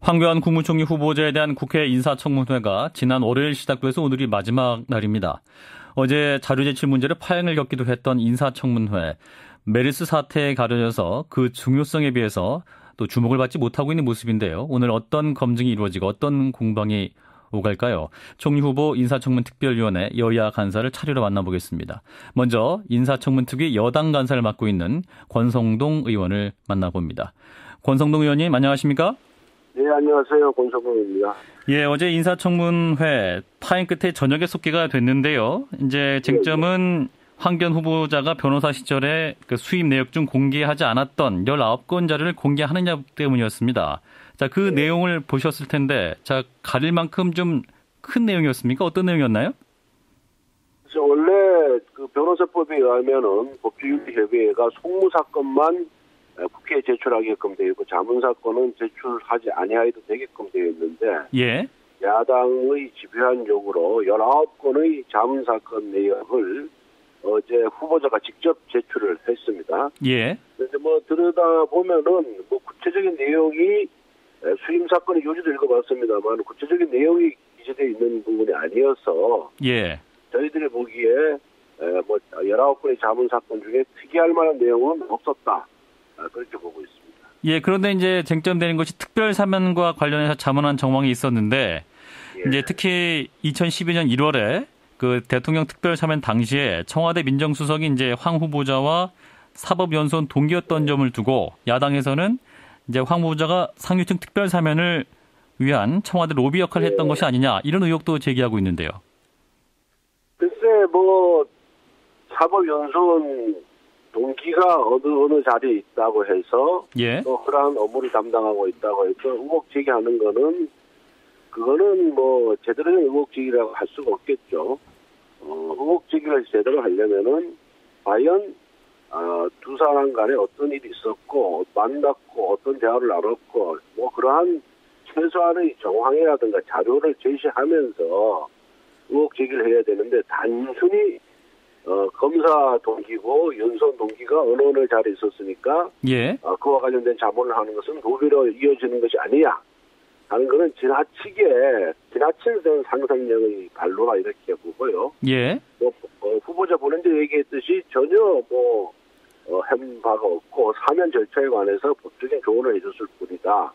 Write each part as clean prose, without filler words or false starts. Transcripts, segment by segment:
황교안 국무총리 후보자에 대한 국회 인사청문회가 지난 월요일 시작돼서 오늘이 마지막 날입니다. 어제 자료제출 문제로 파행을 겪기도 했던 인사청문회. 메르스 사태에 가려져서 그 중요성에 비해서 또 주목을 받지 못하고 있는 모습인데요. 오늘 어떤 검증이 이루어지고 어떤 공방이 오갈까요? 총리 후보 인사청문 특별위원회 여야 간사를 차례로 만나보겠습니다. 먼저 인사청문 특위 여당 간사를 맡고 있는 권성동 의원을 만나봅니다. 권성동 의원님 안녕하십니까? 네, 안녕하세요. 권성동입니다. 예, 어제 인사청문회 파행 끝에 저녁에 속기가 됐는데요. 이제 쟁점은 황교안 후보자가 변호사 시절에 그 수입 내역 중 공개하지 않았던 19건 자료를 공개하느냐 때문이었습니다. 자, 그 내용을 보셨을 텐데, 자, 가릴 만큼 좀 큰 내용이었습니까? 어떤 내용이었나요? 그래서 원래 그 변호사법에 의하면은 법조윤리협의회가 송무사건만 국회에 제출하게끔 되어 있고 자문사건은 제출하지 아니하여도 되게끔 되어 있는데 예. 야당의 집요한 요구로 19건의 자문사건 내역을 어제 후보자가 직접 제출을 했습니다. 예. 그런데 뭐 들여다보면은 뭐 구체적인 내용이 수임사건의 요지도 읽어봤습니다만 구체적인 내용이 기재되어 있는 부분이 아니어서 예. 저희들이 보기에 뭐 19건의 자문사건 중에 특이할 만한 내용은 없었다. 그렇게 보고 있습니다. 예, 그런데 이제 쟁점되는 것이 특별 사면과 관련해서 자문한 정황이 있었는데, 예. 이제 특히 2012년 1월에 그 대통령 특별 사면 당시에 청와대 민정수석이 이제 황 후보자와 사법연수원 동기였던 점을 두고 야당에서는 이제 황 후보자가 상류층 특별 사면을 위한 청와대 로비 역할을 했던 것이 아니냐 이런 의혹도 제기하고 있는데요. 글쎄 뭐 사법연수원 동기가 어느 자리에 있다고 해서 예. 또 그러한 업무를 담당하고 있다고 해서 의혹 제기하는 거는 그거는 뭐 제대로 된 의혹 제기라고 할 수가 없겠죠. 의혹 제기를 제대로 하려면은 과연 두 사람 간에 어떤 일이 있었고 만났고 어떤 대화를 나눴고 뭐 그러한 최소한의 정황이라든가 자료를 제시하면서 의혹 제기를 해야 되는데 단순히 검사 동기고 연수원 동기가 어느 자리에 있었으니까 예. 그와 관련된 자문을 하는 것은 로비로 이어지는 것이 아니냐 하는 것은 지나친 상상력의 발로라 이렇게 보고요. 예. 후보자 본인도 얘기했듯이 전혀 한 바가 없고 사면 절차에 관해서 법적인 조언을 해줬을 뿐이다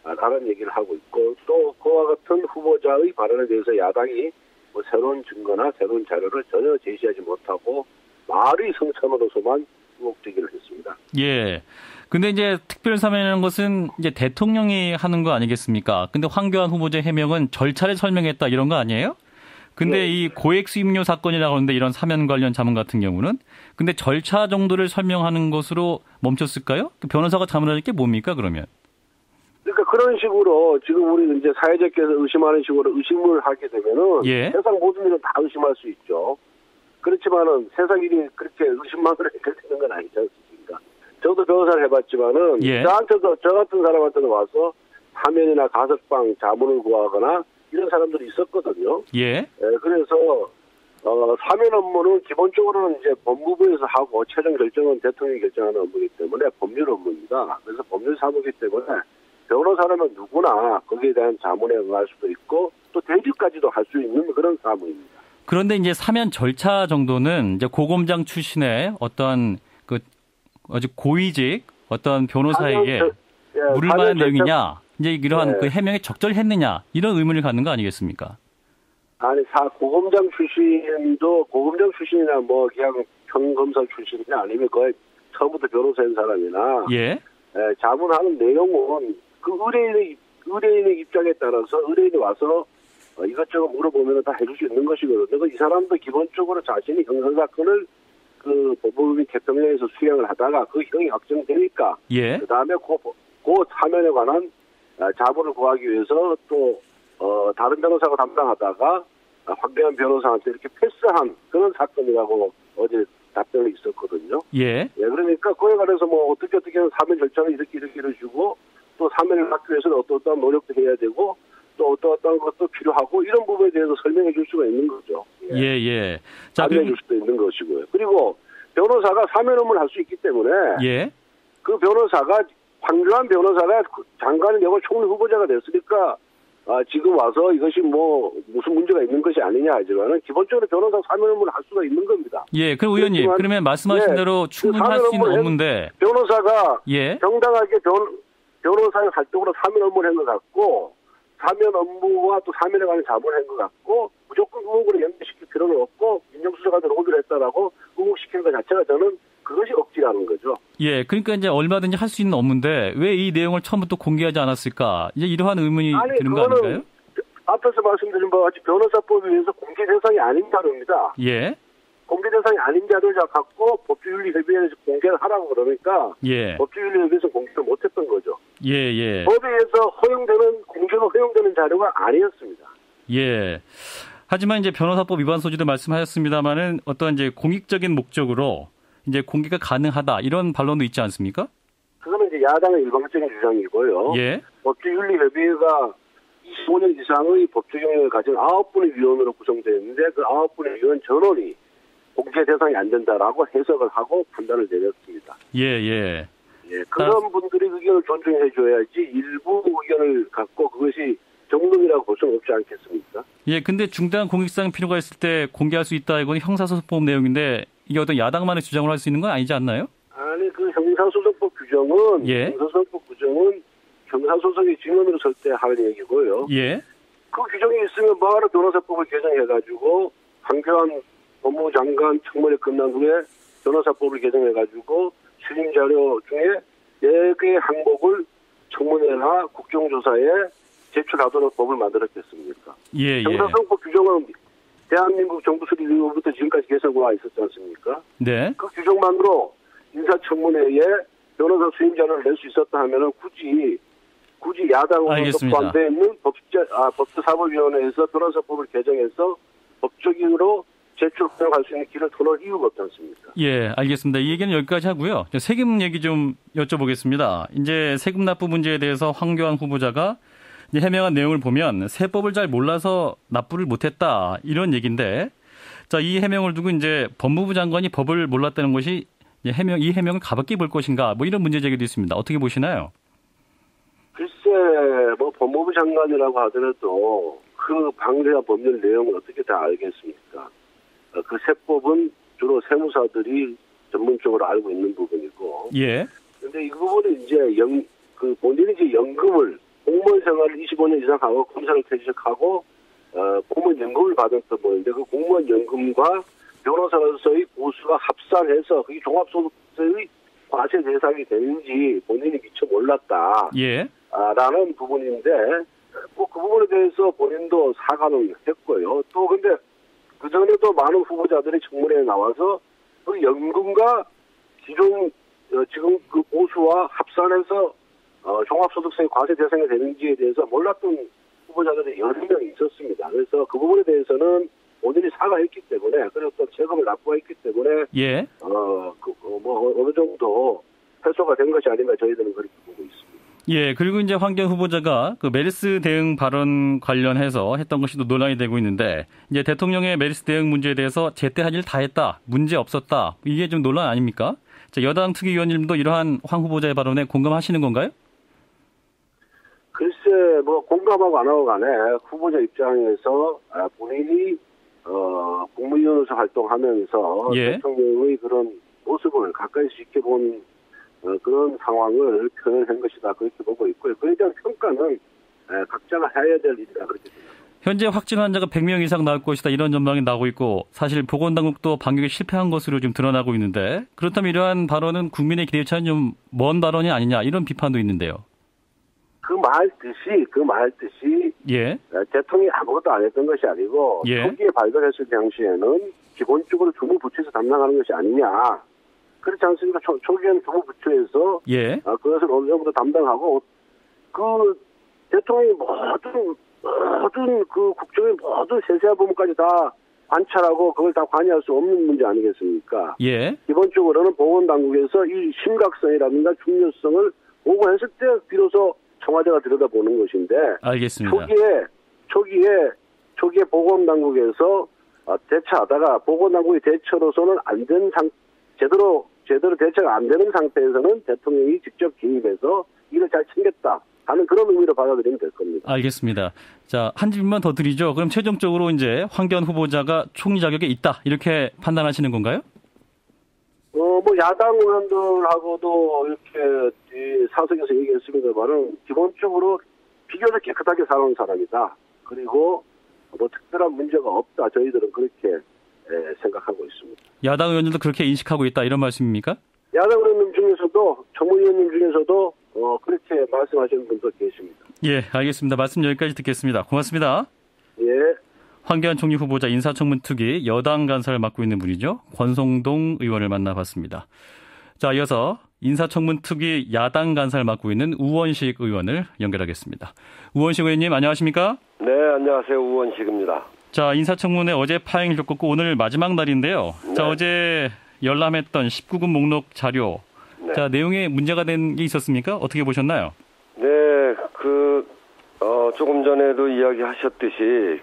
라는 얘기를 하고 있고 또 그와 같은 후보자의 발언에 대해서 야당이 뭐 새로운 증거나 새로운 자료를 전혀 제시하지 못하고 말의 성찬으로서만 의혹 제기를 했습니다. 예. 근데 이제 특별사면이라는 것은 이제 대통령이 하는 거 아니겠습니까? 근데 황교안 후보자 해명은 절차를 설명했다 이런 거 아니에요? 근데 네. 이 고액 수임료 사건이라고 하는데 이런 사면 관련 자문 같은 경우는 근데 절차 정도를 설명하는 것으로 멈췄을까요? 변호사가 자문할 게 뭡니까 그러면? 그러니까 그런 식으로 지금 우리 이제 사회자께서 의심하는 식으로 의심을 하게 되면은 예. 세상 모든 일은 다 의심할 수 있죠. 그렇지만은 세상 일이 그렇게 의심만으로 해결되는 건 아니지 않습니까? 저도 변호사를 해봤지만은 예. 저 같은 사람한테는 와서 사면이나 가석방 자문을 구하거나 이런 사람들이 있었거든요. 예. 그래서 사면 업무는 기본적으로는 이제 법무부에서 하고 최종 결정은 대통령이 결정하는 업무이기 때문에 법률 업무입니다. 그래서 법률 사무이기 때문에 변호사라면 누구나 거기에 대한 자문에 응할 수도 있고 또 대리까지도 할 수 있는 그런 사무입니다. 그런데 이제 사면 절차 정도는 이제 고검장 출신의 어떤 그 아주 고위직 어떤 변호사에게 물을 만한 내용이냐 이제 이러한 그 해명에 적절했느냐 이런 의문을 갖는 거 아니겠습니까? 아니 고검장 출신이나 뭐 그냥 평검사 출신이나 아니면 거의 처음부터 변호사인 사람이나 자문하는 내용은 그 의뢰인의 입장에 따라서 의뢰인이 와서 이것저것 물어보면 다 해줄 수 있는 것이거든요. 이 사람도 기본적으로 자신이 형사사건을 그 법무부 개평령에서 수행을 하다가 그 형이 확정되니까 그 다음에 그 사면에 관한 자문을 구하기 위해서 또 다른 변호사가 담당하다가 황교안 변호사한테 이렇게 패스한 그런 사건이라고 어제 답변이 있었거든요. 그러니까 그에 관해서 뭐 어떻게 하면 사면 절차는 이렇게 주고 또 사면을 받기 위해서는 어떠한 노력도 해야 되고 또 어떠한 것도 필요하고 이런 부분에 대해서 설명해 줄 수가 있는 거죠. 자, 설명해 줄 수도 있는 것이고요. 그리고 변호사가 사면 업무를 할 수 있기 때문에 그 변호사가 황교안 변호사가 장관을 역을 총리 후보자가 됐으니까 지금 와서 이것이 뭐 무슨 문제가 있는 것이 아니냐 하지만은 기본적으로 변호사 사면 업무를 할 수가 있는 겁니다. 예, 그럼 의원님 그러면 말씀하신 대로 충분히 할 수 있는 업무인데 변호사가 예. 정당하게 변호사의 활동으로 사면 업무를 한 것 같고 사면 업무와 또 사면에 관한 자문을 한 것 같고 무조건 의혹으로 연결시킬 필요는 없고 민정수석한테 로비를 했다라고 의혹시키는 것 자체가 저는 그것이 억지라는 거죠. 예, 그러니까 이제 얼마든지 할 수 있는 업무인데 왜 이 내용을 처음부터 공개하지 않았을까? 이제 이러한 의문이 드는 거 아닌가요? 앞에서 말씀드린 바와 같이 변호사법에 의해서 공개 대상이 아닌 자료입니다. 예. 공개 대상이 아닌 자료를 갖고 법조윤리협의회에서 공개를 하라고 그러니까 예. 법조윤리협의회에서 공개를 못했던 거죠. 예, 예. 법에 의해서 공개가 허용되는 자료가 아니었습니다. 예. 하지만 이제 변호사법 위반 소지도 말씀하셨습니다만은 어떤 이제 공익적인 목적으로 이제 공개가 가능하다 이런 반론도 있지 않습니까? 그거는 이제 야당의 일방적인 주장이고요. 예. 법조윤리협의회가 25년 이상의 법조 경력을 가진 9분의 위원으로 구성되어 있는데 그 9분의 위원 전원이 공개 대상이 안 된다라고 해석을 하고 판단을 내렸습니다. 예, 예. 예, 그런 분들의 의견을 존중해 줘야지 일부 의견을 갖고 그것이 정론이라고 볼 수는 없지 않겠습니까? 예, 근데 중대한 공익상 필요가 있을 때 공개할 수 있다. 이건 형사소송법 내용인데 이게 어떤 야당만의 주장을 할 수 있는 건 아니지 않나요? 아니, 그 형사소송법 규정은 예. 형사소송법 규정은 형사소송의 증언으로 설 때 하는 얘기고요. 예. 그 규정이 있으면 뭐하러 변호사법을 개정해가지고 황교안 법무부 장관 청문회 끝난 후에 변호사법을 개정해가지고 수임 자료 중에 4개의 항목을 청문회나 국정조사에 제출하도록 법을 만들었겠습니까? 예, 예. 형사소송법 규정은 대한민국 정부 수립 이후부터 지금까지 개선되어 있었지 않습니까? 네. 그 규정만으로 인사청문회에 변호사 수임 자료를 낼 수 있었다 하면은 굳이 야당으로서 포함되어 있는 법제사법위원회에서 변호사법을 개정해서 법적으로 제출 허용할 수 있는 길을 터놓을 이유가 없지 않습니까? 예, 알겠습니다. 이 얘기는 여기까지 하고요. 세금 얘기 좀 여쭤보겠습니다. 이제 세금 납부 문제에 대해서 황교안 후보자가 이제 해명한 내용을 보면 세법을 잘 몰라서 납부를 못했다 이런 얘기인데, 자, 이 해명을 두고 이제 법무부 장관이 법을 몰랐다는 것이 이 해명을 가볍게 볼 것인가, 뭐 이런 문제 제기도 있습니다. 어떻게 보시나요? 글쎄, 뭐 법무부 장관이라고 하더라도 그 방대한 법률 내용을 어떻게 다 알겠습니까? 그 세법은 주로 세무사들이 전문적으로 알고 있는 부분이고. 예. 근데 이 부분은 이제 본인이 이제 연금을 공무원 생활을 25년 이상 하고 검사를 퇴직하고 공무원 연금을 받았던 분인데 그 공무원 연금과 변호사로서의 보수가 합산해서 그게 종합소득세의 과세 대상이 되는지 본인이 미처 몰랐다. 예. 라는 부분인데 뭐 그 부분에 대해서 본인도 사과는 했고요. 또 근데 그 전에도 많은 후보자들이 청문회에 나와서 그 연금과 기존 지금 그 보수와 합산해서 종합소득세 과세 대상이 되는지에 대해서 몰랐던 후보자들이 여러 명이 있었습니다. 그래서 그 부분에 대해서는 본인이 사과했기 때문에 그리고 또 세금을 납부했기 때문에 예. 어느 정도 해소가 된 것이 아닌가 저희들은 그렇게 보고 있습니다. 예, 그리고 이제 황교안 후보자가 그 메르스 대응 발언 관련해서 했던 것이 또 논란이 되고 있는데 이제 대통령의 메르스 대응 문제에 대해서 제때 할 일 다 했다, 문제 없었다, 이게 좀 논란 아닙니까? 자, 여당 특위위원님도 이러한 황 후보자의 발언에 공감하시는 건가요? 글쎄, 뭐 공감하고 안 하고 간에 후보자 입장에서 본인이 국무위원으로서 활동하면서 예. 대통령의 그런 모습을 가까이서 지켜본 그런 상황을 표현한 것이다 그렇게 보고 있고요. 그에 대한 평가는 각자가 해야 될 일이다 그렇게 생각합니다. 현재 확진 환자가 100명 이상 나올 것이다 이런 전망이 나오고 있고 사실 보건당국도 방역에 실패한 것으로 좀 드러나고 있는데 그렇다면 이러한 발언은 국민의 기대치와는 좀 먼 발언이 아니냐 이런 비판도 있는데요. 그 말 뜻이 예. 대통령이 아무것도 안 했던 것이 아니고 예. 초기에 발견했을 당시에는 기본적으로 주무부처에서 담당하는 것이 아니냐. 그렇지 않습니까? 초기에는 주무부처에서 예. 그것을 어느 정도 담당하고 그 대통령이 모든 그 국정의 모든 세세한 부분까지 다 관찰하고 그걸 다 관여할 수 없는 문제 아니겠습니까? 예. 기본적으로는 보건당국에서 이 심각성이라든가 중요성을 보고했을 때 비로소 청와대가 들여다보는 것인데 알겠습니다. 초기에 보건당국에서 대처하다가 보건당국의 대처로서는 안 된 제대로 제대로 대처가 안 되는 상태에서는 대통령이 직접 개입해서 이를 잘 챙겼다 하는 그런 의미로 받아들이면 될 겁니다. 알겠습니다. 자, 한 질문만 더 드리죠. 그럼 최종적으로 이제 황교안 후보자가 총리 자격에 있다 이렇게 판단하시는 건가요? 뭐 야당 의원들하고도 이렇게 사석에서 얘기했습니다만은 기본적으로 비교적 깨끗하게 살아온 사람이다. 그리고 뭐 특별한 문제가 없다. 저희들은 그렇게 생각하고 있습니다. 야당 의원들도 그렇게 인식하고 있다 이런 말씀입니까? 야당 의원님 중에서도 정무위원님 중에서도 그렇게 말씀하시는 분도 계십니다. 예, 알겠습니다. 말씀 여기까지 듣겠습니다. 고맙습니다. 예. 황교안 총리 후보자 인사청문 특위 여당 간사를 맡고 있는 분이죠. 권성동 의원을 만나봤습니다. 자, 이어서 인사청문 특위 야당 간사를 맡고 있는 우원식 의원을 연결하겠습니다. 우원식 의원님 안녕하십니까? 네, 안녕하세요. 우원식입니다. 자, 인사청문회 어제 파행을 겪었고 오늘 마지막 날인데요. 네. 자, 어제 열람했던 19금 목록 자료. 네. 자, 내용에 문제가 된 게 있었습니까? 어떻게 보셨나요? 네, 조금 전에도 이야기하셨듯이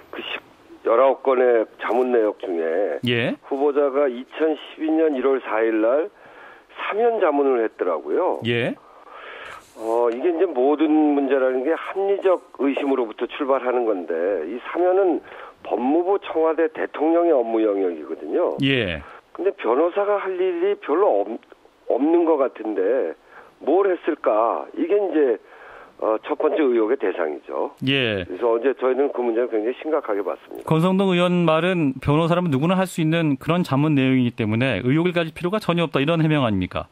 19건의 자문 내역 중에 예. 후보자가 2012년 1월 4일 날 사면 자문을 했더라고요. 예. 이게 이제 모든 문제라는 게 합리적 의심으로부터 출발하는 건데 이 사면은 법무부 청와대 대통령의 업무 영역이거든요. 예. 근데 변호사가 할 일이 별로 없는 것 같은데 뭘 했을까? 이게 이제 첫 번째 의혹의 대상이죠. 예. 그래서 어제 저희는 그 문제를 굉장히 심각하게 봤습니다. 권성동 의원 말은 변호사라면 누구나 할 수 있는 그런 자문 내용이기 때문에 의혹을 가질 필요가 전혀 없다 이런 해명 아닙니까?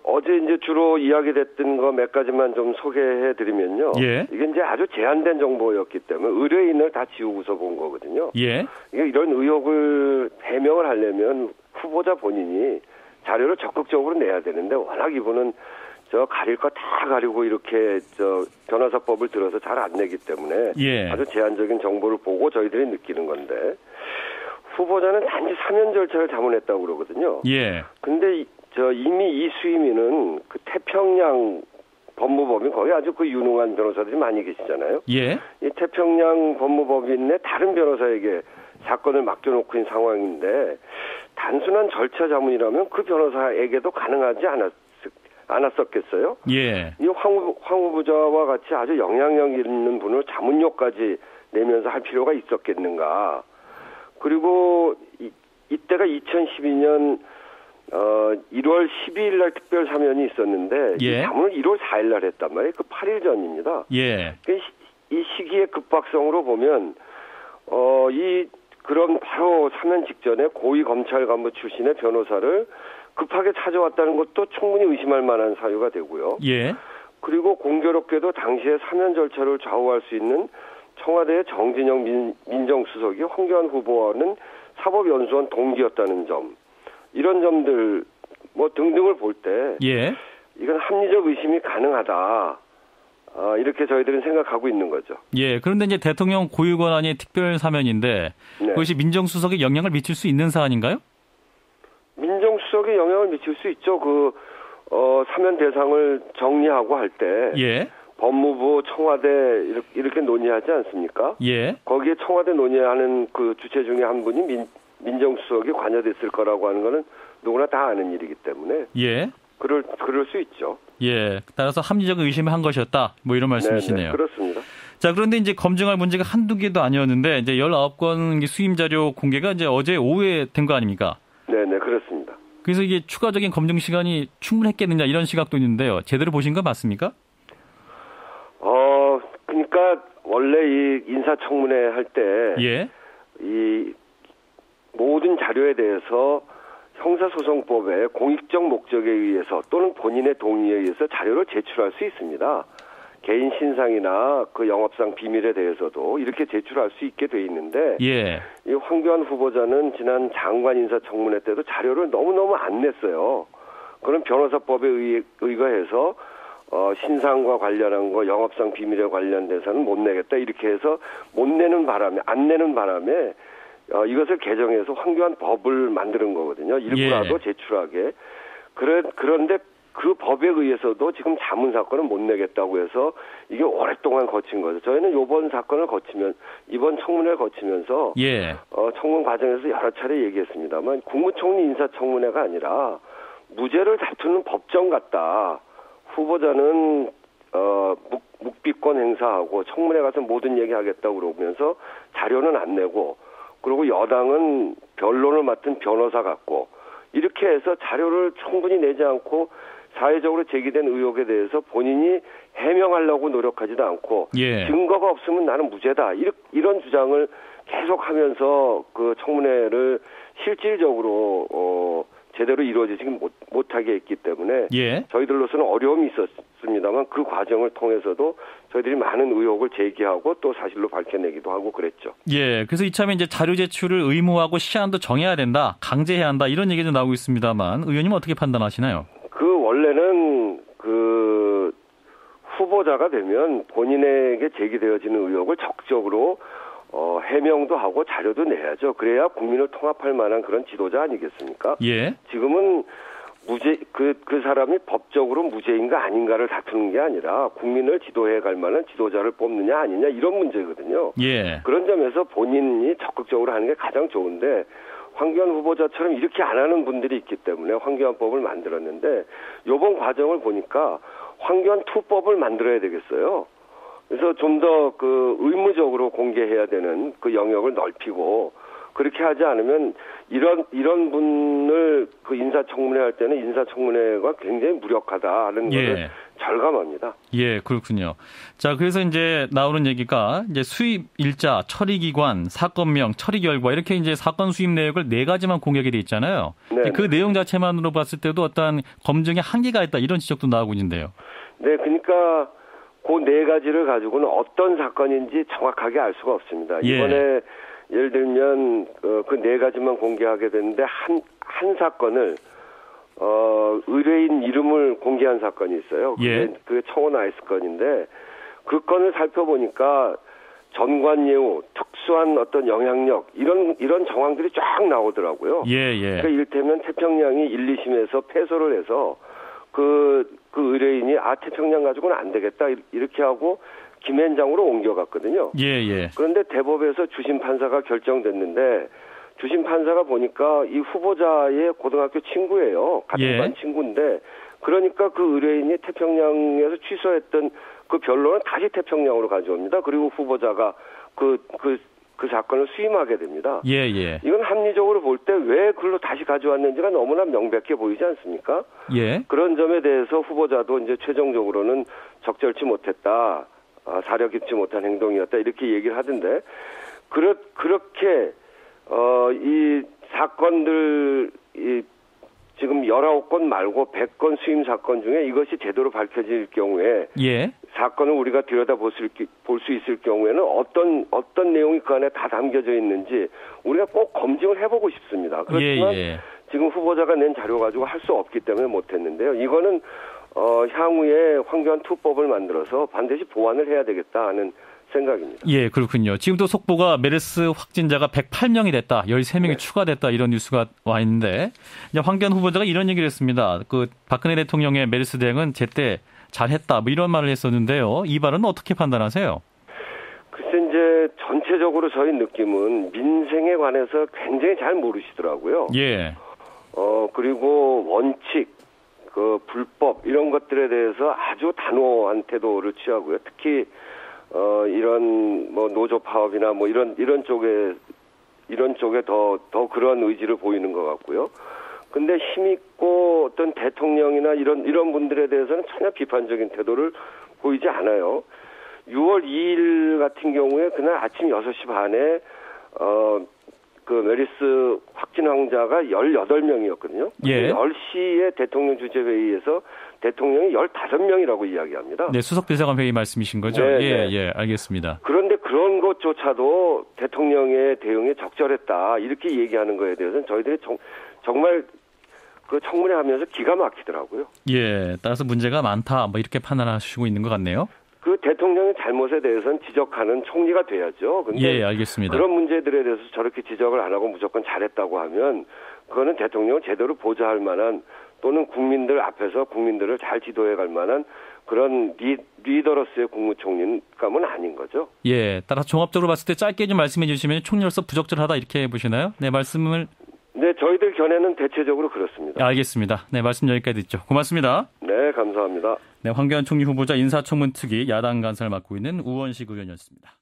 어제 이제 주로 이야기됐던 거 몇 가지만 좀 소개해 드리면요. 예. 이게 이제 아주 제한된 정보였기 때문에 의뢰인을 다 지우고서 본 거거든요. 예. 이런 의혹을 해명을 하려면 후보자 본인이 자료를 적극적으로 내야 되는데 워낙 이분은 가릴 거 다 가리고 이렇게 변호사법을 들어서 잘 안 내기 때문에 예. 아주 제한적인 정보를 보고 저희들이 느끼는 건데 후보자는 단지 사면 절차를 자문했다고 그러거든요. 예. 근데 이미 이 수임위는 그 태평양 법무법인 거기 아주 유능한 변호사들이 많이 계시잖아요. 예. 이 태평양 법무법인 내 다른 변호사에게 사건을 맡겨놓고 있는 상황인데 단순한 절차 자문이라면 그 변호사에게도 가능하지 않았었겠어요? 예. 이 황 후보자와 같이 아주 영향력 있는 분을 자문료까지 내면서 할 필요가 있었겠는가? 그리고 이때가 2012년 1월 12일 날 특별 사면이 있었는데 예. 이 자문을 1월 4일 날 했단 말이에요. 8일 전입니다. 예. 이 시기의 급박성으로 보면 그런 바로 사면 직전에 고위 검찰 간부 출신의 변호사를 급하게 찾아왔다는 것도 충분히 의심할 만한 사유가 되고요. 예. 그리고 공교롭게도 당시에 사면 절차를 좌우할 수 있는 청와대의 정진영 민정수석이 황교안 후보와는 사법연수원 동기였다는 점, 이런 점들 등등을 볼 때 예. 이건 합리적 의심이 가능하다. 이렇게 저희들은 생각하고 있는 거죠. 예. 그런데 이제 대통령 고유 권한이 특별 사면인데 네. 그것이 민정수석에 영향을 미칠 수 있는 사안인가요? 민정수석에 영향을 미칠 수 있죠. 사면 대상을 정리하고 할 때 예. 법무부, 청와대 이렇게 논의하지 않습니까? 예. 거기에 청와대 논의하는 그 주체 중에 한 분이 민정수석이 관여됐을 거라고 하는 거는 누구나 다 아는 일이기 때문에 예. 그럴 수 있죠. 예. 따라서 합리적 의심을 한 것이었다. 이런 말씀이시네요. 네, 그렇습니다. 자, 그런데 이제 검증할 문제가 한두 개도 아니었는데 이제 19건 수임 자료 공개가 이제 어제 오후에 된 거 아닙니까? 네, 그렇습니다. 그래서 이게 추가적인 검증 시간이 충분했겠느냐 이런 시각도 있는데요. 제대로 보신 거 맞습니까? 그러니까 원래 이 인사청문회 할 때 예. 이 모든 자료에 대해서 형사소송법의 공익적 목적에 의해서 또는 본인의 동의에 의해서 자료를 제출할 수 있습니다. 개인 신상이나 그 영업상 비밀에 대해서도 이렇게 제출할 수 있게 돼 있는데 예. 이 황교안 후보자는 지난 장관 인사청문회 때도 자료를 너무너무 안 냈어요. 그런 변호사법에 의거해서 신상과 관련한 거, 영업상 비밀에 관련돼서는 못 내겠다 이렇게 해서 안 내는 바람에 이것을 개정해서 황교안 법을 만드는 거거든요. 일부라도 예. 제출하게. 그런데 그 법에 의해서도 지금 자문 사건은 못 내겠다고 해서 이게 오랫동안 거친 거죠. 저희는 이번 사건을 이번 청문회를 거치면서 청문 과정에서 여러 차례 얘기했습니다만 국무총리 인사청문회가 아니라 무죄를 다투는 법정 같다. 후보자는 묵비권 행사하고 청문회 가서 모든 얘기하겠다고 그러면서 자료는 안 내고, 그리고 여당은 변론을 맡은 변호사 같고, 이렇게 해서 자료를 충분히 내지 않고 사회적으로 제기된 의혹에 대해서 본인이 해명하려고 노력하지도 않고 증거가 없으면 나는 무죄다, 이런 주장을 계속하면서 그 청문회를 실질적으로 제대로 이루어지지 못하게 했기 때문에 저희들로서는 어려움이 있었습니다만 그 과정을 통해서도 저희들이 많은 의혹을 제기하고 또 사실로 밝혀내기도 하고 그랬죠. 그래서 이참에 이제 자료 제출을 의무화하고 시한도 정해야 된다, 강제해야 한다, 이런 얘기도 나오고 있습니다만 의원님 어떻게 판단하시나요? 원래는 그 후보자가 되면 본인에게 제기되어지는 의혹을 적극적으로 해명도 하고 자료도 내야죠. 그래야 국민을 통합할 만한 그런 지도자 아니겠습니까? 지금은 그 사람이 법적으로 무죄인가 아닌가를 다투는 게 아니라 국민을 지도해 갈 만한 지도자를 뽑느냐 아니냐, 이런 문제거든요. 그런 점에서 본인이 적극적으로 하는 게 가장 좋은데, 황교안 후보자처럼 이렇게 안 하는 분들이 있기 때문에 황교안법을 만들었는데, 이번 과정을 보니까 황교안 투법을 만들어야 되겠어요. 그래서 좀 더 그 의무적으로 공개해야 되는 그 영역을 넓히고, 그렇게 하지 않으면 이런 분을 그 인사청문회 할 때는 인사청문회가 굉장히 무력하다 하는 것을 절감합니다. 그렇군요. 자, 그래서 이제 나오는 얘기가 이제 수입 일자, 처리 기관, 사건명, 처리 결과, 이렇게 이제 사건 수입 내역을 4가지만 공개하게 돼 있잖아요. 그 내용 자체만으로 봤을 때도 어떤 검증에 한계가 있다, 이런 지적도 나오고 있는데요. 그러니까 그 4가지를 가지고는 어떤 사건인지 정확하게 알 수가 없습니다. 이번에 예를 들면 그 4가지만 공개하게 됐는데 한 사건을 의뢰인 이름을 공개한 사건이 있어요. 그 청원 아이스 건인데, 그 건을 살펴보니까 전관예우, 특수한 어떤 영향력, 이런 정황들이 쫙 나오더라고요. 그러니까 이를테면 태평양이 1, 2심에서 패소를 해서 그 의뢰인이 태평양 가지고는 안 되겠다, 이렇게 하고 김앤장으로 옮겨갔거든요. 그런데 대법에서 주심 판사가 결정됐는데, 주심 판사가 보니까 이 후보자의 고등학교 친구예요. 같은 반 친구인데, 그러니까 그 의뢰인이 태평양에서 취소했던 그 변론을 다시 태평양으로 가져옵니다. 그리고 후보자가 그 사건을 수임하게 됩니다. 이건 합리적으로 볼 때 왜 글로 다시 가져왔는지가 너무나 명백해 보이지 않습니까? 그런 점에 대해서 후보자도 이제 최종적으로는 적절치 못했다, 사려 깊지 못한 행동이었다, 이렇게 얘기를 하던데, 그렇게 이 사건들 지금 19건 말고 100건 수임 사건 중에 이것이 제대로 밝혀질 경우에 사건을 우리가 들여다볼 수 있을 경우에는 어떤 내용이 그 안에 다 담겨져 있는지 우리가 꼭 검증을 해보고 싶습니다. 그렇지만 지금 후보자가 낸 자료 가지고 할 수 없기 때문에 못했는데요. 이거는 향후에 황교안 투법을 만들어서 반드시 보완을 해야 되겠다 하는 생각입니다. 그렇군요. 지금도 속보가 메르스 확진자가 108명이 됐다, 13명이 추가됐다, 이런 뉴스가 와 있는데, 이제 황교안 후보자가 이런 얘기를 했습니다. 그 박근혜 대통령의 메르스 대응은 제때 잘했다, 뭐 이런 말을 했었는데요. 이 발언은 어떻게 판단하세요? 글쎄, 이제 전체적으로 저희 느낌은 민생에 관해서 굉장히 잘 모르시더라고요. 그리고 원칙, 그 불법, 이런 것들에 대해서 아주 단호한 태도를 취하고요. 특히 이런 뭐 노조 파업이나 뭐 이런 쪽에 더 그런 의지를 보이는 것 같고요. 근데 힘있고 어떤 대통령이나 이런 분들에 대해서는 전혀 비판적인 태도를 보이지 않아요. 6월 2일 같은 경우에 그날 아침 6시 반에 그 메르스 확진 환자가 18명이었거든요. 10시에 대통령 주재회의에서 대통령이 15명이라고 이야기합니다. 수석비서관 회의 말씀이신 거죠? 알겠습니다. 그런데 그런 것조차도 대통령의 대응이 적절했다, 이렇게 얘기하는 거에 대해서는 저희들이 정말 그 청문회 하면서 기가 막히더라고요. 따라서 문제가 많다, 뭐 이렇게 판단하시고 있는 것 같네요. 그 대통령의 잘못에 대해서는 지적하는 총리가 돼야죠. 근데 알겠습니다. 그런 문제들에 대해서 저렇게 지적을 안 하고 무조건 잘했다고 하면 그거는 대통령을 제대로 보좌할 만한 또는 국민들 앞에서 국민들을 잘 지도해 갈 만한 그런 리더로서의 국무총리감은 아닌 거죠. 예, 따라서 종합적으로 봤을 때 짧게 좀 말씀해 주시면 총리로서 부적절하다 이렇게 보시나요? 네, 말씀을. 네, 저희들 견해는 대체적으로 그렇습니다. 알겠습니다. 네, 말씀 여기까지 듣죠. 고맙습니다. 네, 감사합니다. 네, 황교안 총리 후보자 인사청문 특위 야당 간사를 맡고 있는 우원식 의원이었습니다.